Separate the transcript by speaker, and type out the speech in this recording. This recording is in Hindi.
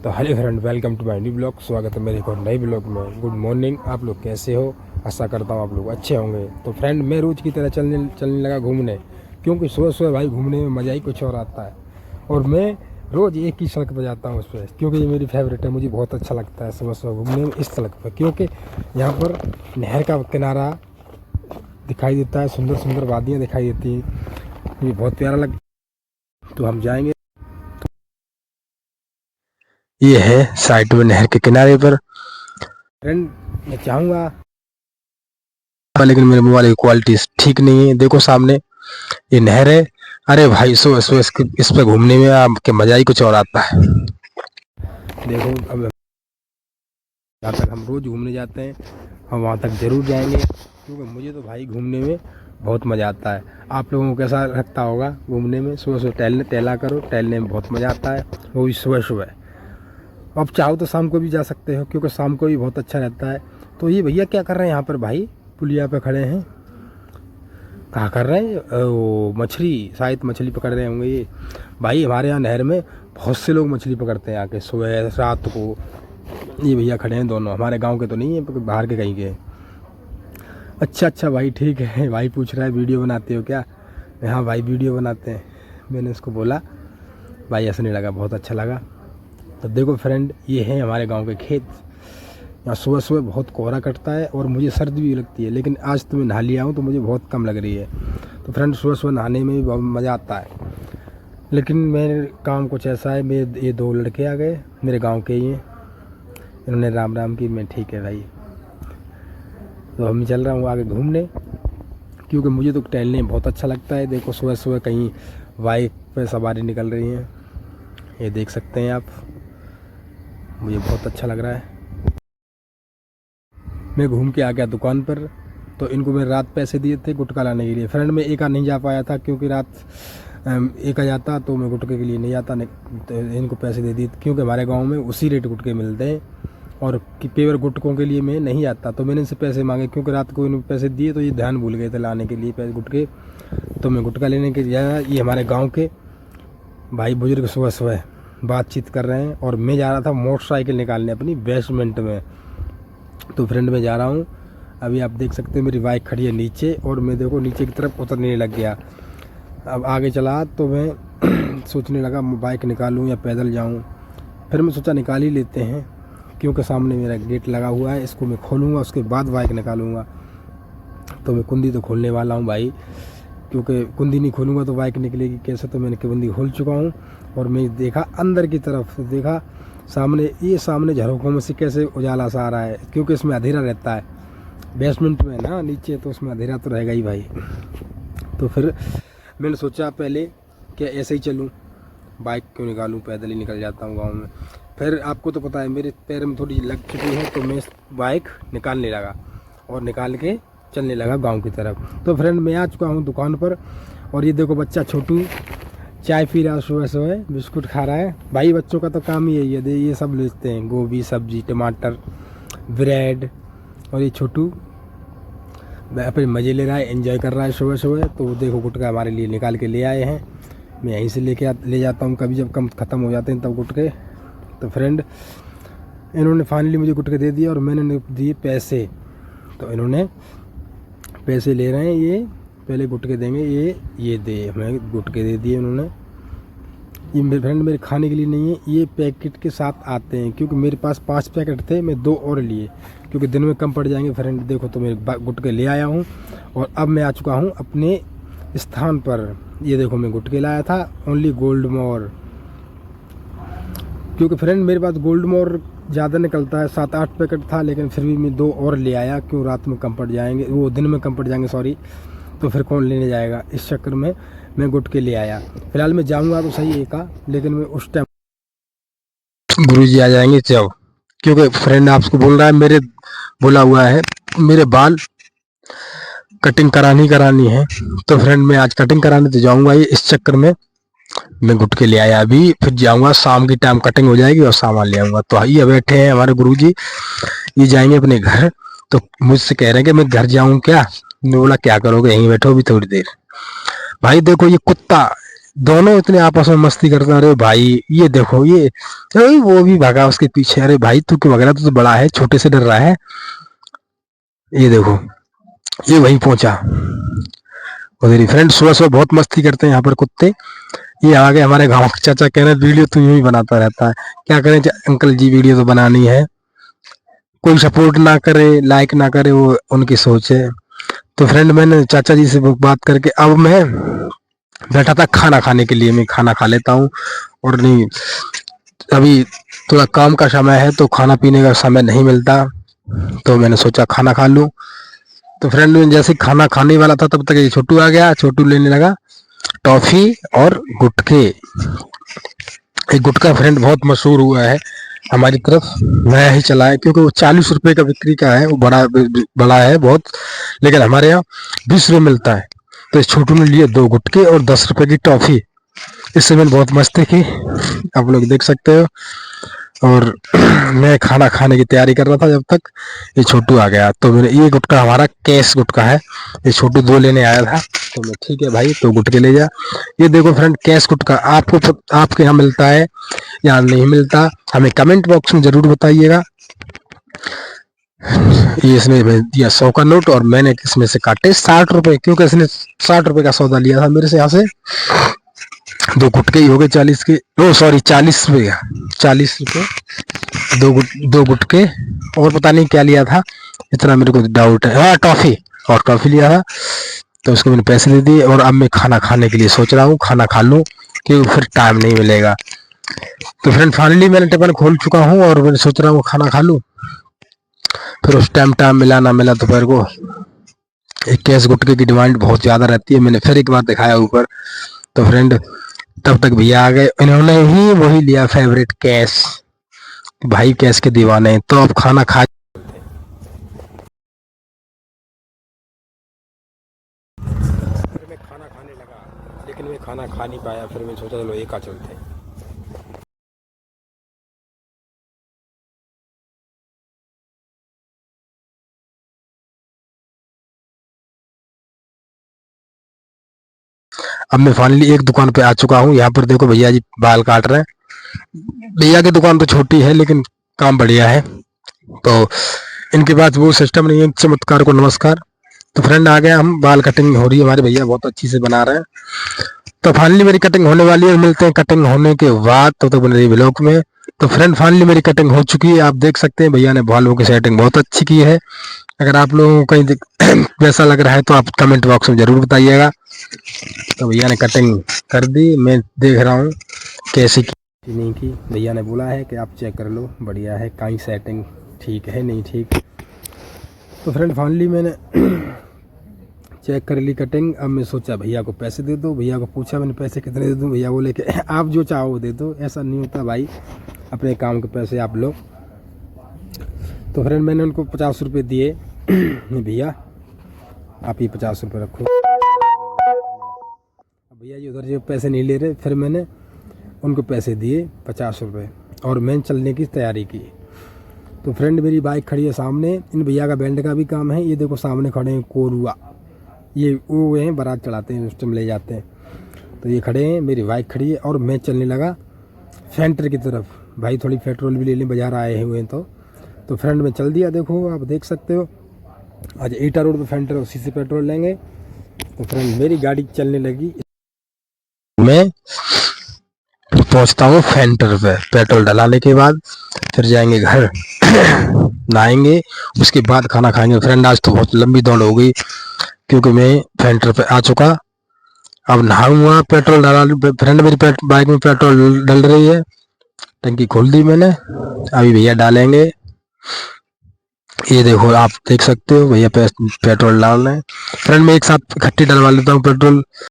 Speaker 1: तो hello friend, welcome to my new blog. स्वागत है मेरे एक और नए ब्लॉग में। Good morning. आप लोग कैसे हो? आशा करता हूँ आप लोग अच्छे होंगे। तो फ्रेंड, मैं रोज़ की तरह चलने लगा घूमने, क्योंकि सुबह सुबह भाई घूमने में मज़ा ही कुछ और आता है। और मैं रोज़ एक ही सड़क पर जाता हूँ उस पर, क्योंकि ये मेरी फेवरेट है। मुझे बहुत अच्छा लगता है सुबह सुबह घूमने में इस सड़क पर, क्योंकि यहाँ पर नहर का किनारा दिखाई देता है, सुंदर सुंदर वादियाँ दिखाई देती हैं, मुझे बहुत प्यारा लगता है। तो हम जाएंगे। ये है साइड में नहर के किनारे पर। फ्रेंड, मैं चाहूँगा, लेकिन मेरे मोबाइल की क्वालिटी ठीक नहीं है। देखो सामने ये नहर है। अरे भाई, सो सो इस पे घूमने में आपके मजा ही कुछ और आता है। देखो, अब जहाँ तक हम रोज घूमने जाते हैं, हम वहाँ तक जरूर जाएंगे, क्योंकि मुझे तो भाई घूमने में बहुत मज़ा आता है। आप लोगों को कैसा लगता होगा घूमने में? सुबह सुबह टहला करो, टहलने में बहुत मज़ा आता है, वो भी सुबह सुबह। अब चाहो तो शाम को भी जा सकते हो, क्योंकि शाम को भी बहुत अच्छा रहता है। तो ये भैया क्या कर रहे हैं यहाँ पर? भाई पुलिया पे खड़े हैं, कहाँ कर रहे हैं? वो मछली, शायद मछली पकड़ रहे होंगे ये भाई। हमारे यहाँ नहर में बहुत से लोग मछली पकड़ते हैं आके सुबह रात को। ये भैया खड़े हैं दोनों, हमारे गांव के तो नहीं है, बाहर के कहीं के। अच्छा भाई, ठीक है। भाई पूछ रहा है वीडियो बनाते हो क्या? हाँ भाई, वीडियो बनाते हैं। मैंने उसको बोला, भाई हंसने लगा, बहुत अच्छा लगा। तो देखो फ्रेंड, ये है हमारे गाँव के खेत। यहाँ सुबह सुबह बहुत कोहरा कटता है और मुझे सर्दी भी लगती है, लेकिन आज तो मैं नहा लिया हूँ तो मुझे बहुत कम लग रही है। तो फ्रेंड, सुबह सुबह नहाने में भी बहुत मज़ा आता है। लेकिन मेरे काम कुछ ऐसा है, मेरे ये दो लड़के आ गए, मेरे गांव के ही हैं। इन्होंने राम राम की। मैं ठीक है भाई। तो हम चल रहा हूँ आगे घूमने, क्योंकि मुझे तो टहलने में बहुत अच्छा लगता है। देखो सुबह सुबह कहीं बाइक पे सवारी निकल रही हैं, ये देख सकते हैं आप। मुझे बहुत अच्छा लग रहा है। मैं घूम के आ गया दुकान पर। तो इनको मैंने रात पैसे दिए थे गुटखा लाने के लिए। फ्रेंड, मैं एका नहीं जा पाया था, क्योंकि रात एका जाता तो मैं गुटखे के लिए नहीं जाता। तो इनको पैसे दे दिए, क्योंकि हमारे गांव में उसी रेट गुटखे मिलते हैं, और कि पेवर गुटकों के लिए मैं नहीं आता। तो मैंने इनसे पैसे मांगे, क्योंकि रात को इन्होंने पैसे दिए तो ये ध्यान भूल गए थे लाने के लिए पैसे गुटके। तो मैं गुटखा लेने के लिए आया। ये हमारे गाँव के भाई बुजुर्ग सुबह सुबह बातचीत कर रहे हैं, और मैं जा रहा था मोटरसाइकिल निकालने अपनी बेसमेंट में। तो फ्रेंड, मैं जा रहा हूँ। अभी आप देख सकते हैं मेरी बाइक खड़ी है नीचे, और मैं देखो नीचे की तरफ उतरने लग गया। अब आगे चला तो मैं सोचने लगा बाइक निकालूं या पैदल जाऊं। फिर मैं सोचा निकाल ही लेते हैं, क्योंकि सामने मेरा गेट लगा हुआ है, इसको मैं खोलूँगा, उसके बाद बाइक निकालूँगा। तो मैं कुंडी तो खोलने वाला हूँ भाई, क्योंकि कुंडी नहीं खोलूँगा तो बाइक निकलेगी कैसे। तो मैंने कुंडी खोल चुका हूँ, और मैं देखा अंदर की तरफ, देखा सामने झरोखों में से कैसे उजाला सा आ रहा है, क्योंकि इसमें अंधेरा रहता है बेसमेंट में ना नीचे, तो उसमें अंधेरा तो रहेगा ही भाई। तो फिर मैंने सोचा पहले कि ऐसे ही चलूं, बाइक क्यों निकालूं, पैदल ही निकल जाता हूं गांव में। फिर आपको तो पता है मेरे पैर में थोड़ी लग चुकी है, तो मैं बाइक निकालने लगा और निकाल के चलने लगा गांव की तरफ। तो फ्रेंड, मैं आ चुका हूं दुकान पर, और ये देखो बच्चा छोटू चाय पी रहा है, सुबह सुबह बिस्कुट खा रहा है। भाई बच्चों का तो काम ही यही है, ये सब लेते हैं, गोभी, सब्जी, टमाटर, ब्रेड। और ये छोटू अपने मज़े ले रहा है, एंजॉय कर रहा है सुबह सुबह। तो देखो गुटखा हमारे लिए निकाल के ले आए हैं। मैं यहीं से ले जाता हूँ, कभी जब कम ख़त्म हो जाते हैं तब गुटके। तो फ्रेंड, इन्होंने फाइनली मुझे गुटके दे दिए, और मैंने दिए पैसे। तो इन्होंने पैसे ले रहे हैं, ये पहले गुटके देंगे। ये दे, हमें गुटके दे दिए उन्होंने। ये मेरे फ्रेंड मेरे खाने के लिए नहीं है, ये पैकेट के साथ आते हैं, क्योंकि मेरे पास 5 पैकेट थे, मैं 2 और लिए, क्योंकि दिन में कम पड़ जाएंगे। फ्रेंड देखो, तो मैं गुटके ले आया हूँ, और अब मैं आ चुका हूँ अपने स्थान पर। ये देखो, मैं गुटके लाया था ओनली गोल्ड मोर, क्योंकि फ्रेंड मेरे पास गोल्ड मोर ज़्यादा निकलता है, 7-8 पैकेट था, लेकिन फिर भी मैं 2 और ले आया, क्यों रात में कम पड़ जाएंगे, वो दिन में कम पड़ जाएंगे सॉरी। तो फिर कौन लेने जाएगा, इस चक्कर में मैं गुटके ले आया। फिलहाल मैं जाऊंगा तो सही एका, लेकिन मैं उस टाइम गुरुजी आ जाएंगे जब, क्योंकि फ्रेंड आपको बोल रहा है, मेरे बोला हुआ है मेरे बाल कटिंग करानी है। तो फ्रेंड, मैं आज कटिंग कराने तो जाऊंगा ही, इस चक्कर में मैं गुटके ले आया। अभी फिर जाऊंगा, शाम की टाइम कटिंग हो जाएगी और सामान ले आऊंगा। तो ये बैठे हैं हमारे गुरुजी, ये जाएंगे अपने घर। तो मुझसे कह रहे हैं कि मैं घर जाऊं क्या? मैं बोला क्या करोगे, यहीं बैठो भी थोड़ी देर। भाई देखो, ये कुत्ता दोनों इतने आपस में मस्ती करते हैं। अरे भाई ये देखो ये, अरे वो भी भागा उसके पीछे। अरे भाई तू क्यों भाग रहा, तू तो बड़ा है, छोटे से डर रहा है। ये देखो ये वहीं पहुंचा। और मेरी फ्रेंड सुबह सुबह बहुत मस्ती करते हैं यहाँ पर कुत्ते। ये आ गए हमारे गाँव के चाचा, कह रहे वीडियो तो यूं ही बनाता रहता है। क्या करें अंकल जी, वीडियो तो बनानी है। कोई सपोर्ट ना करे, लाइक ना करे, वो उनकी सोच है। तो फ्रेंड मैंने चाचा जी से बात करके अब मैं बैठा था खाना खाने के लिए। मैं खाना खा लेता हूँ, और नहीं अभी थोड़ा काम का समय है तो खाना पीने का समय नहीं मिलता, तो मैंने सोचा खाना खा लूँ। तो फ्रेंड में जैसे खाना खाने वाला था तब तक ये छोटू आ गया। छोटू लेने लगा टॉफी और गुटखे। एक गुटखा फ्रेंड बहुत मशहूर हुआ है हमारी तरफ, नया ही चला है, क्योंकि वो 40 रुपए का बिक्री का है, वो बड़ा है बहुत, लेकिन हमारे यहाँ 20 रुपये मिलता है। तो इस छोटू ने लिए 2 गुटके और 10 रुपए की टॉफी। इससे मैंने बहुत मस्ती की, आप लोग देख सकते हो। और मैं खाना खाने की तैयारी कर रहा था जब तक ये छोटू आ गया। तो मैंने, ये गुटका हमारा कैश गुटका है, ये छोटू 2 लेने आया था। तो मैं, ठीक है भाई 2 गुटके ले जा। ये देखो फ्रेंड कैश गुटका आपको आपके यहाँ मिलता है या नहीं मिलता, हमें कमेंट बॉक्स में जरूर बताइएगा। ये इसने दिया 100 का नोट और मैंने इसमें से काटे 60 रुपए, क्योंकि इसने 60 रुपए का सौदा लिया था मेरे से यहाँ से। 2 गुटके ही हो गए 40 के, ओ सॉरी 40 रुपए का, 40 रुपए 2 गुटके। और पता नहीं क्या लिया था, इतना मेरे को डाउट है। हाँ टॉफी, और टॉफी लिया था। तो उसको मैंने पैसे दे दिए और अब मैं खाना खाने के लिए सोच रहा हूँ, खाना खा लूँ क्योंकि फिर टाइम नहीं मिलेगा। तो फ्रेंड फाइनली मैंने टिफिन खोल चुका हूँ और मैं सोच रहा हूँ खाना खा लूँ। फिर उस टाइम मिला ना मिला दोपहर को। एक कैश गुटके की डिमांड बहुत ज़्यादा रहती है, मैंने फिर एक बार दिखाया ऊपर। तो फ्रेंड तब तक भैया आ गए, इन्होंने ही वही लिया फेवरेट कैश। भाई कैश के दीवाने। तो अब खाना खा, फिर मैं खाना खाने लगा, लेकिन मैं खाना खा नहीं पाया। फिर मैं सोचा चलो एक आ चलते। अब मैं फाइनली एक दुकान पे आ चुका हूँ। यहाँ पर देखो भैया जी बाल काट रहे हैं। भैया की दुकान तो छोटी है लेकिन काम बढ़िया है। तो इनके पास वो सिस्टम नहीं है, चमत्कार को नमस्कार। तो फ्रेंड आ गया, हम बाल कटिंग हो रही है, हमारे भैया बहुत अच्छी से बना रहे हैं। तो फाइनली मेरी कटिंग होने वाली है, मिलते हैं कटिंग होने के बाद। तो बन रही ब्लॉग में। तो फ्रेंड फाइनली मेरी कटिंग हो चुकी है, आप देख सकते हैं भैया ने बालों की सेटिंग बहुत अच्छी की है। अगर आप लोगों को कहीं वैसा लग रहा है तो आप कमेंट बॉक्स में जरूर बताइएगा। तो भैया ने कटिंग कर दी, मैं देख रहा हूँ कैसे की नहीं की। भैया ने बोला है कि आप चेक कर लो, बढ़िया है, कहीं सेटिंग ठीक है नहीं ठीक। तो फ्रेंड फाइनली मैंने चेक कर ली कटिंग। अब मैं सोचा भैया को पैसे दे दो। भैया को पूछा मैंने पैसे कितने दे दूँ, भैया बोले कि आप जो चाहो वो दे दो। ऐसा नहीं होता भाई, अपने काम के पैसे आप लो। तो फ्रेंड मैंने उनको 50 रुपये दिए। भैया आप ही 50 रुपये रखो। भैया जी उधर जो पैसे नहीं ले रहे, फिर मैंने उनको पैसे दिए 50 रुपये और मैं चलने की तैयारी की। तो फ्रेंड मेरी बाइक खड़ी है सामने, इन भैया का बैंड का भी काम है। ये देखो सामने खड़े हैं कोरुआ, ये वो हैं बारात चढ़ाते हैं, उस टाइम ले जाते हैं। तो ये खड़े हैं, मेरी बाइक खड़ी है और मैं चलने लगा सेंटर की तरफ। भाई थोड़ी पेट्रोल भी ले लें, बाजार आए हुए हैं। तो फ्रेंड में चल दिया, देखो आप देख सकते हो। आज ईटा रोड पे फेंटर, उसी से पेट्रोल लेंगे। तो फ्रेंड मेरी गाड़ी चलने लगी, मैं पहुंचता हूँ फेंटर पे। पेट्रोल डलाने के बाद फिर जाएंगे घर, नहाएंगे, उसके बाद खाना खाएंगे। फ्रेंड आज तो बहुत लंबी दौड़ हो गई क्योंकि मैं फेंटर पे आ चुका। अब नहाऊंगा, पेट्रोल डाला। फ्रेंड मेरी बाइक में पेट्रोल डल रही है, टंकी खोल दी मैंने, अभी भैया डालेंगे। ये देखो आप देख सकते हो भैया पेट्रोल डाल रहे हैं। फ्रेंड मैं एक साथ इकट्ठी डलवा लेता हूँ पेट्रोल।